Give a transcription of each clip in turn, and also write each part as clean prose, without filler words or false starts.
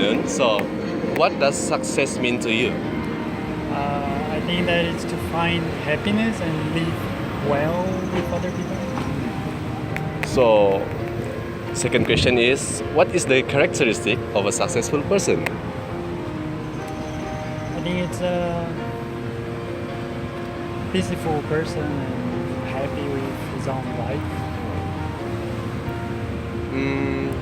afternoon. So, what does success mean to you? I think that it's to find happiness and live well with other people. So, second question is, what is the characteristic of a successful person? I think it's a peaceful person and happy with his own life.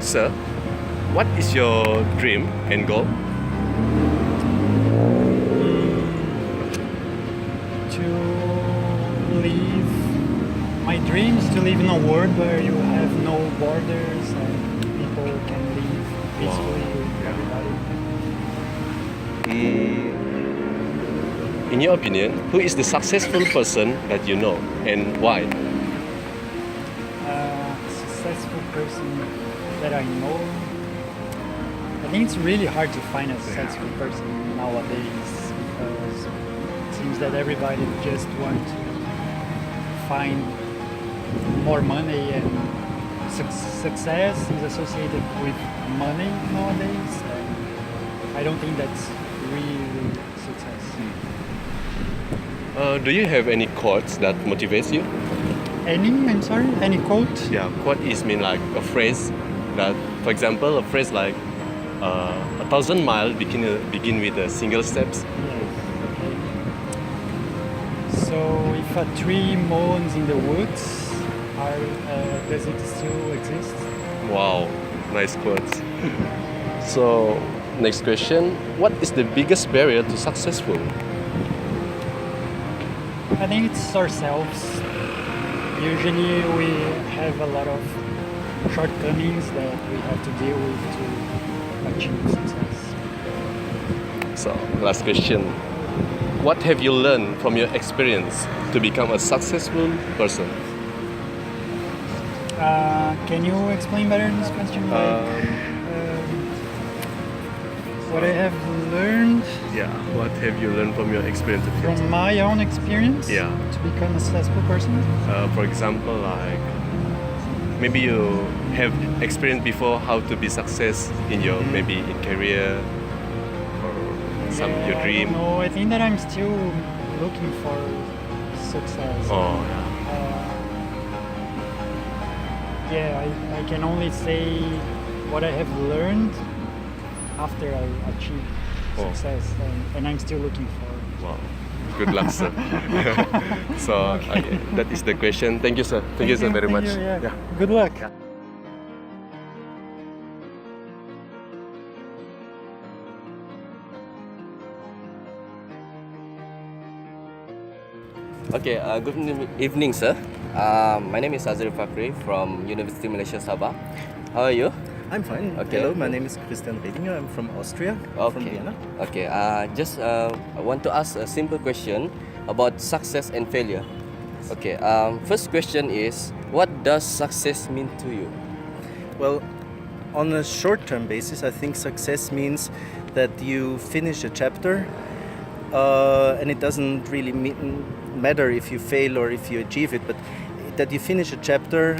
Sir, what is your dream and goal? To live, my dream is to live in a world where you have no borders and people can live peacefully with everybody. In your opinion, who is the successful person that you know and why? Successful person that I know. I think it's really hard to find a successful person nowadays because it seems that everybody just want to find more money and success is associated with money nowadays. And I don't think that's really success. Do you have any quotes that motivates you? Any quote? Yeah, quote is mean like a phrase that, for example, a phrase like 1,000 miles begin with a single steps. Yeah, okay. So if a tree moans in the woods, does it still exist? Wow, nice quotes. So, next question, what is the biggest barrier to successful? I think it's ourselves. Usually we have a lot of shortcomings that we have to deal with to achieve success. So, last question, what have you learned from your experience to become a successful person? Can you explain better this question? What I have learned Yeah, what have you learned from your experience? from my own experience Yeah. to become a successful person? For example, like maybe you have experienced before how to be success in your maybe in career or some your dream. No, I think that I'm still looking for success. Oh, Yeah, I can only say what I have learned after I achieve success, and I'm still looking for. wow. Good luck, sir. So okay, that is the question. Thank you, sir. Thank you, sir, very much. Yeah. Good luck. Okay, good evening, sir. My name is Azril from University Malaysia Sabah. How are you? I'm fine. Okay. Hello, my name is Christian Redinger. I'm from Austria, from Vienna. Okay. I want to ask a simple question about success and failure. Okay. First question is, what does success mean to you? Well, on a short-term basis, I think success means that you finish a chapter, and it doesn't really matter if you fail or if you achieve it, but that you finish a chapter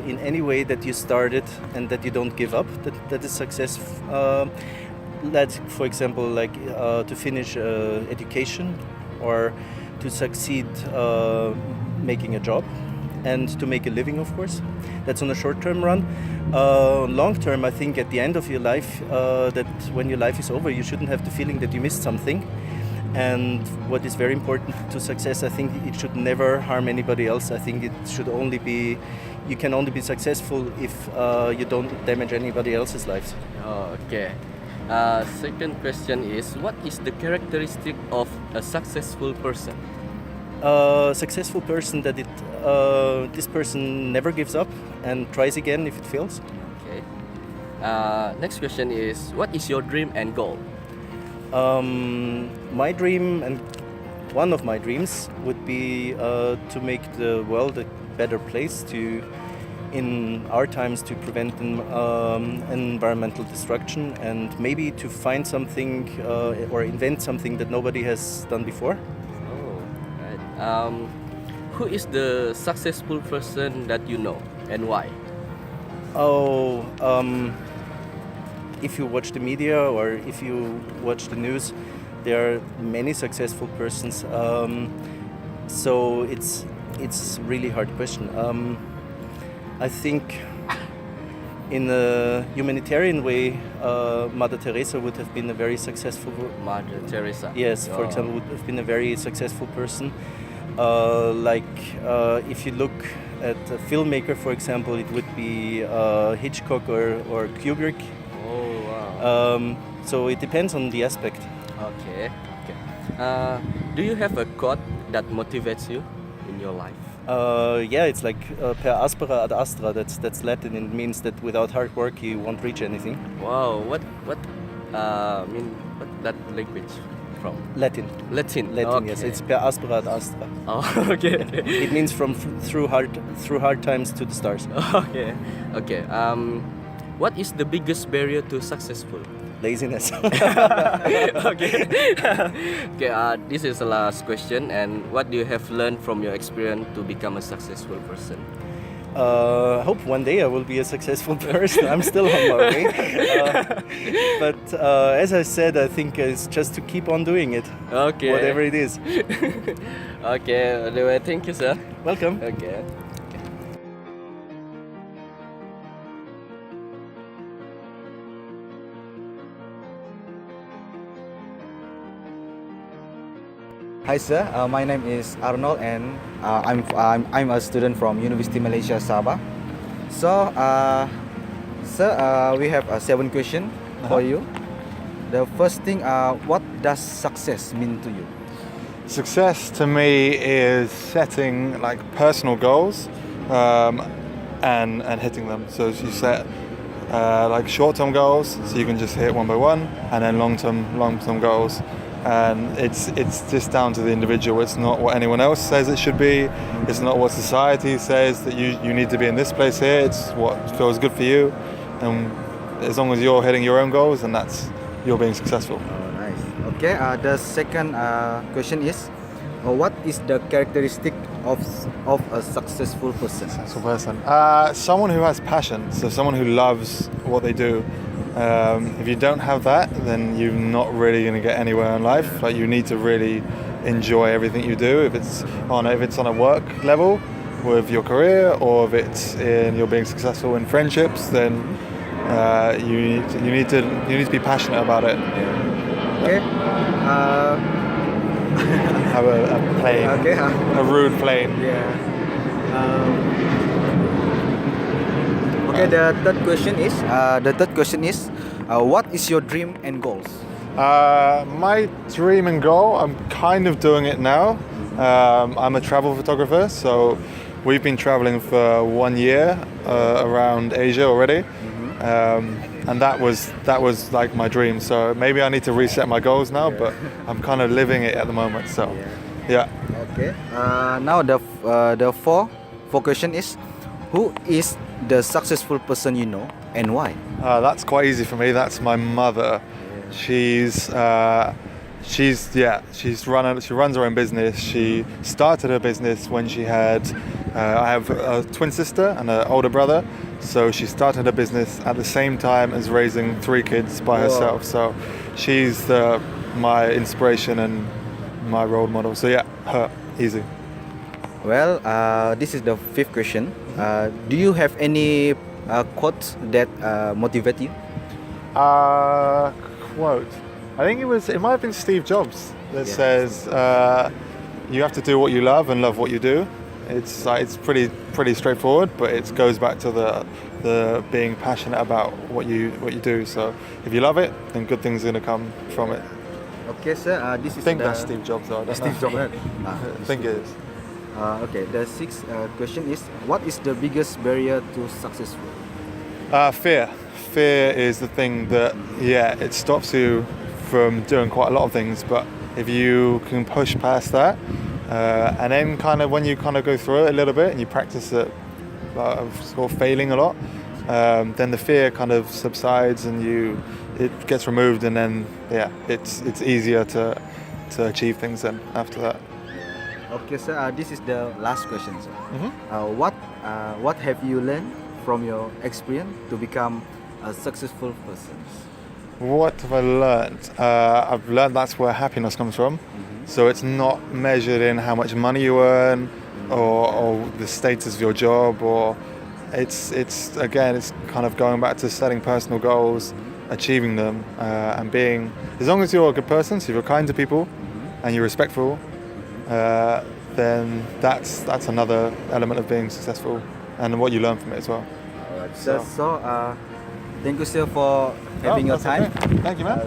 in any way that you started and that you don't give up. That is success. That's, for example, like to finish education or to succeed making a job and to make a living, of course. That's on a short-term run. Long-term, I think at the end of your life, that when your life is over, you shouldn't have the feeling that you missed something. And what is very important to success, I think it should never harm anybody else. I think it should only be, you can only be successful if you don't damage anybody else's lives. Oh, okay. Second question is, what is the characteristic of a successful person? Successful person that this person never gives up and tries again if it fails. Okay. Next question is, what is your dream and goal? My dream and one of my dreams would be to make the world a better place in our times to prevent environmental destruction and maybe to find something or invent something that nobody has done before. Oh, right. Who is the successful person that you know and why? if you watch the media or if you watch the news, there are many successful persons. So it's a really hard question. I think in a humanitarian way, Mother Teresa would have been a very successful. Mother Teresa. Yes, for Oh. example, would have been a very successful person. If you look at a filmmaker, for example, it would be Hitchcock or Kubrick. Oh wow. So it depends on the aspect. Okay. Do you have a quote that motivates you in your life? Yeah, it's like per aspera ad astra. That's Latin. It means that without hard work you won't reach anything. Wow. What that language from? Latin. Latin. Latin. Yes, Okay. it's per aspera ad astra. Oh, okay. It means through hard times to the stars. Okay. What is the biggest barrier to successful? Laziness. Okay. Okay. This is the last question. And what do you have learned from your experience to become a successful person? I hope one day I will be a successful person. I'm still on my way. But as I said, I think it's just to keep on doing it. Okay. Whatever it is. Okay. Anyway, thank you, sir. Welcome. Okay. Hi sir, my name is Arnol and I'm a student from University Malaysia Sabah. So, sir, we have 7 questions for you. The first thing, what does success mean to you? Success to me is setting like personal goals and hitting them. So you set like short-term goals, so you can just hit one by one, and then long-term goals. And it's just down to the individual. It's not what anyone else says it should be. It's not what society says that you need to be in this place here. It's what feels good for you. And as long as you're hitting your own goals, then you're being successful. Oh, nice. Okay, the second question is, what is the characteristic of a successful person? Successful person. Someone who has passion. So someone who loves what they do. If you don't have that, then you're not really going to get anywhere in life. Like you need to really enjoy everything you do. If it's on a work level with your career, or if it's in you're being successful in friendships, then you need to be passionate about it. Okay. Have a plane, Okay. a rude plane. Yeah. Okay. The third question is, what is your dream and goals? My dream and goal, I'm kind of doing it now. I'm a travel photographer, so we've been traveling for 1 year around Asia already. And that was like my dream. So maybe I need to reset my goals now, but I'm kind of living it at the moment. So, yeah. Okay. Now the four question is, who is the successful person you know and why? That's quite easy for me. That's my mother. She runs her own business. She started her business when she had. I have a twin sister and an older brother, so she started her business at the same time as raising 3 kids by herself. So she's my inspiration and my role model. So yeah, her, easy. Well, this is the 5th question. Do you have any quotes that motivate you? Quote. I think it might have been Steve Jobs that says you have to do what you love and love what you do. It's pretty straightforward, but it goes back to the being passionate about what you do. So if you love it, then good things are going to come from it. Okay, sir. This is I think that's Steve Jobs, though. I don't Steve know. Jobs. I think it is. Okay. The 6th question is, what is the biggest barrier to successful? Fear. Fear is the thing that it stops you from doing quite a lot of things. But if you can push past that, and then kind of when you kind of go through it a little bit and you practice it, sort of failing a lot, then the fear kind of subsides and it gets removed, and then it's easier to achieve things then after that. Okay, sir. This is the last question, sir. What have you learned from your experience to become a successful person? what have I learnt? I've learned that's where happiness comes from. So it's not measured in how much money you earn or the status of your job, or it's again, it's kind of going back to setting personal goals, achieving them, and being, as long as you're a good person, so if you're kind to people and you're respectful, then that's another element of being successful and what you learn from it as well. So, thank you, sir, for having your that's time. okay. Thank you, man.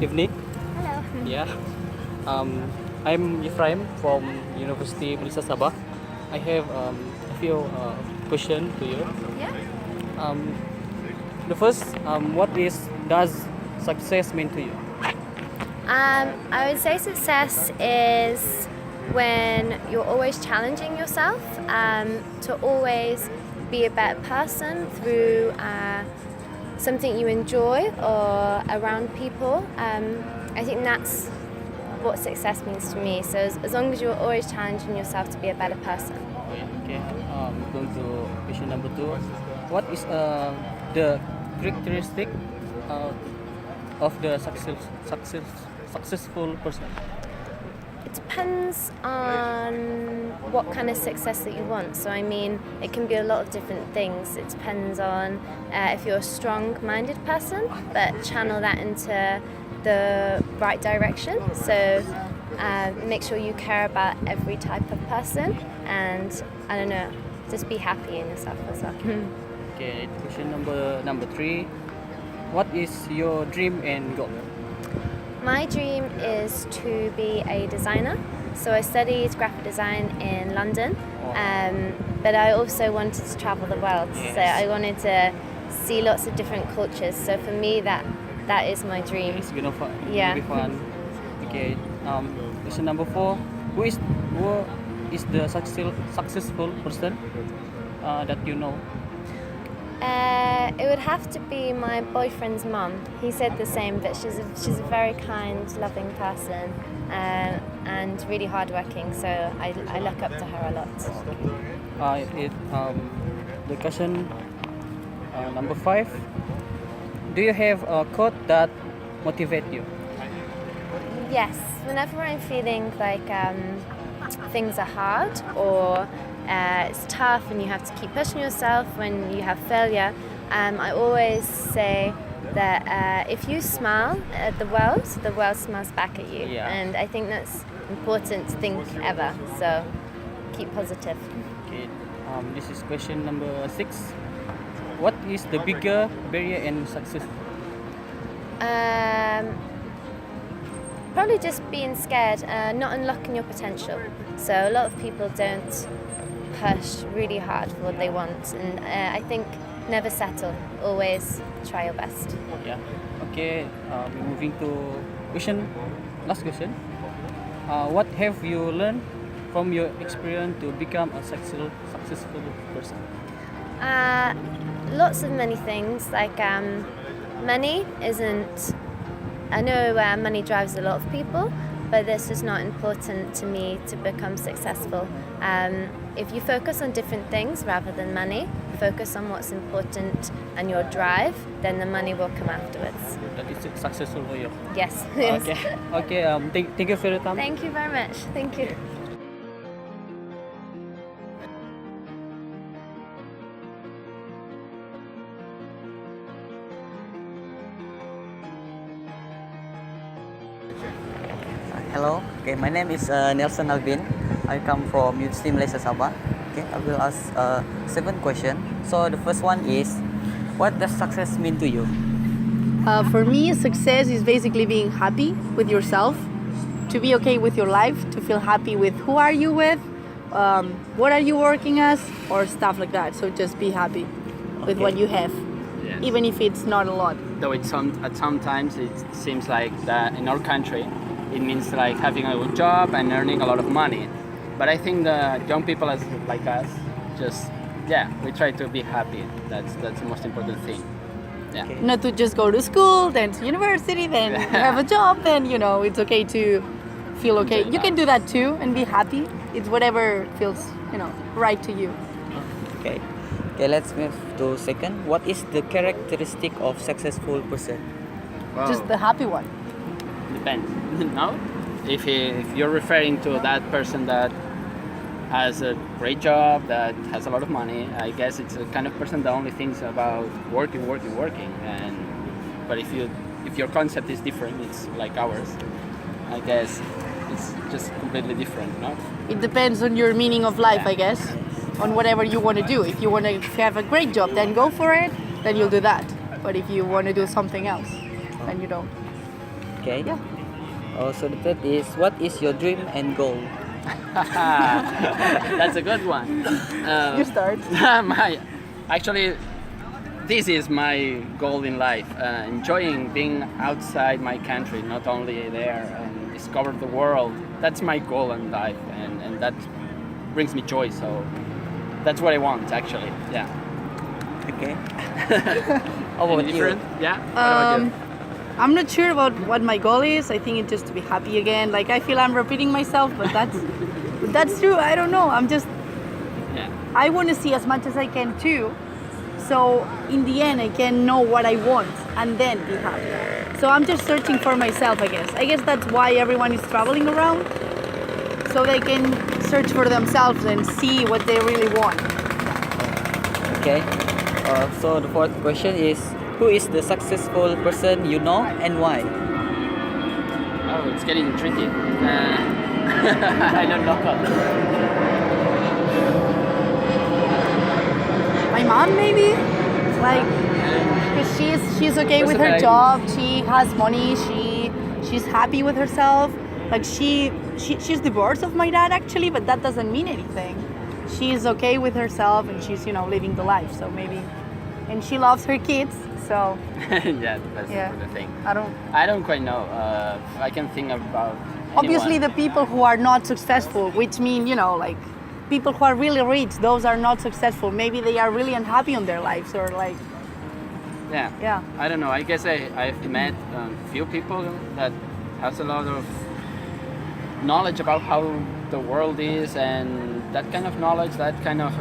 Evening. Hello. Yeah. I'm Ephraim from University Malaysia Sabah. I have a few questions to you. Yeah. The first, does success mean to you? I would say success is when you're always challenging yourself to always be a better person through something you enjoy or around people. I think that's what success means to me. So as long as you're always challenging yourself to be a better person. Okay. Going to question number 2. What is the characteristic of the successful person? It depends on what kind of success that you want. So I mean, it can be a lot of different things. It depends on if you're a strong-minded person, but channel that into the right direction. So make sure you care about every type of person, and I don't know, just be happy in yourself as well. Okay. Question number 3. What is your dream and goal? My dream is to be a designer. So I studied graphic design in London, but I also wanted to travel the world. Yes. So I wanted to see lots of different cultures. So for me, that is my dream. It's gonna fun. Yeah. It'll be fun. Okay. Question number 4. Who is the successful person that you know? It would have to be my boyfriend's mum. He said the same, but she's a very kind, loving person, and really hardworking. So I look up to her a lot. The question number 5. Do you have a quote that motivates you? Yes, whenever I'm feeling like things are hard or it's tough and you have to keep pushing yourself when you have failure, I always say that if you smile at the world smiles back at you. Yeah. And I think that's important to think ever. So keep positive. Okay. This is question number 6. What is the bigger barrier in success? Probably just being scared, not unlocking your potential. So a lot of people don't push really hard for what they want, and I think never settle. Always try your best. Yeah. Okay. We're moving to last question. What have you learned from your experience to become a successful person? Lots of many things. Like money isn't. I know money drives a lot of people, but this is not important to me to become successful. If you focus on different things rather than money, focus on what's important and your drive, then the money will come afterwards. That is successful for you. Yes. Yes. Okay. Okay. Thank you for your time. Thank you very much. Thank you. Hello, okay, my name is Nelson Alvin. I come from University Malaysia Sabah. Okay, I will ask 7 questions. So the first one is, what does success mean to you? For me, success is basically being happy with yourself, to be okay with your life, to feel happy with who are you with, what are you working as, or stuff like that. So just be happy with what you have, Yes. even if it's not a lot. Though sometimes it seems like that in our country, it means like having a good job and earning a lot of money. But I think the young people like us, we try to be happy. That's the most important thing. Yeah. Okay. Not to just go to school, then to university, then you have a job, then it's okay to feel okay. Enjoy You can life. do that too and be happy. It's whatever feels, right to you. Okay. Okay, let's move to second. What is the characteristic of successful person? Wow. Just the happy one. Depends. No? If you're referring to that person that has a great job, that has a lot of money, I guess it's a kind of person that only thinks about working. But if your concept is different, it's like ours, I guess it's just completely different, no? It depends on your meaning of life, Yeah. I guess, on whatever you want to do. If you want to have a great job, then go for it, then you'll do that. But if you want to do something else, then you don't. Okay. Yeah. So the third is, what is your dream and goal? That's a good one. You start. Actually, this is my goal in life. Enjoying being outside my country, not only there, and discover the world. That's my goal in life, and that brings me joy. So that's what I want, actually. Yeah. Okay. How about Any you? different? Yeah. What about you? I'm not sure about what my goal is. I think it's just to be happy again. Like I feel I'm repeating myself, but that's true. I don't know. Yeah. I want to see as much as I can too. So in the end, I can know what I want and then be happy. So I'm just searching for myself, I guess. I guess that's why everyone is traveling around, so they can search for themselves and see what they really want. Okay. So the fourth question is, who is the successful person you know and why? Oh, it's getting tricky. I don't know. My mom, maybe, like, 'cause she's okay with her job. She has money. She's happy with herself. Like she's divorced of my dad actually, but that doesn't mean anything. She's okay with herself and she's living the life. So maybe, and she loves her kids. So Yeah, that's Yeah. the thing. I I don't quite know. I can think about. obviously anyone. the people who are not successful, which mean like people who are really rich, those are not successful. Maybe they are really unhappy on their lives or like Yeah. I don't know. I guess I've met few people that has a lot of knowledge about how the world is, and that kind of knowledge, that kind of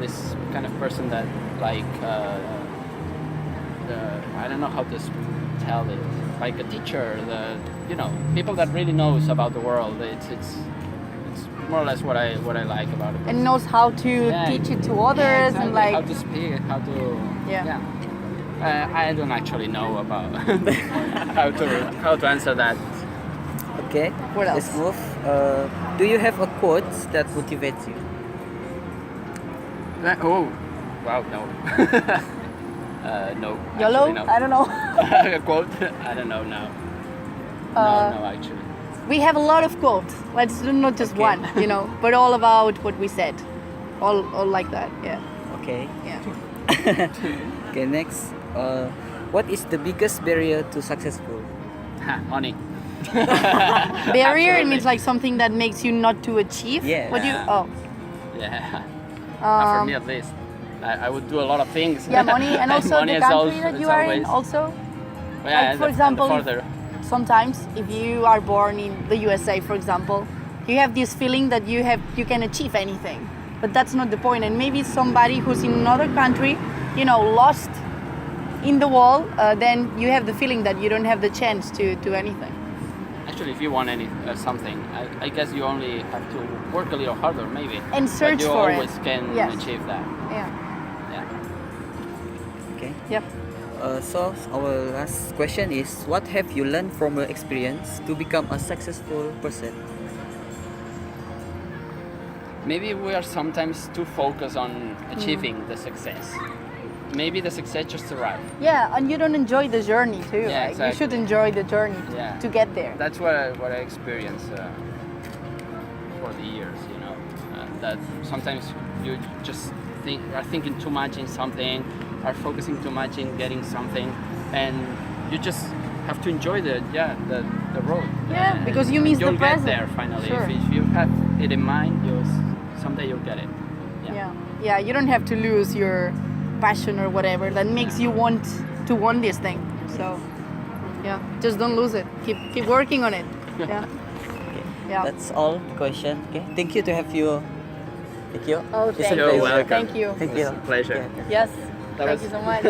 this kind of person that like I don't know how to tell it, like a teacher, people that really knows about the world. It's more or less what I like about it. and knows how to teach it to others and exactly. like How to speak, how to Yeah. I don't actually know about how to answer that. Okay. What else? Let's move. Do you have a quote that motivates you? Oh, wow, no. No. YOLO? actually, no. I don't know. A quote? I don't know now. No, actually. We have a lot of quotes. Let's do not just one, but all about what we said. All like that, yeah. Okay. Yeah. Okay, next. What is the biggest barrier to successful? Money. Barrier, it Absolutely. means like something that makes you not to achieve. Yeah. What do you? Yeah. Oh, Yeah. For me at least. I would do a lot of things. yeah, money, and also Money the is country that it's you are in. always- Also, Yeah, like, for and example, the if- further. sometimes if you are born in the USA, for example, you have this feeling that you can achieve anything, but that's not the point. And maybe somebody who's in another country, lost in the wall, then you have the feeling that you don't have the chance to do anything. Actually, if you want something, I guess you only have to work a little harder, maybe. And search but you for it. always can Yes. achieve that. Yeah. Yeah. Okay. Yep. So our last question is, what have you learned from your experience to become a successful person? Maybe we are sometimes too focused on achieving the success. Maybe the success just arrived. Yeah, and you don't enjoy the journey too. Yeah, like, You should exactly. enjoy the journey Yeah. to get there. That's what I experienced for the years, that sometimes you just are thinking too much in something, are focusing too much in getting something, and you just have to enjoy the road. Yeah, And because you miss the you'll present. get there finally. Sure. If you have it in mind, someday you'll get it. Yeah, you don't have to lose your passion or whatever that makes you want this thing. So, yeah, just don't lose it. Keep working on it. Yeah. Yeah. That's all the question. Okay. Thank you to have you. Thank you. Oh, It's a thank You're you. pleasure. welcome. Thank you. Thank you. Pleasure. Okay. Yes. That Thank was- you so much.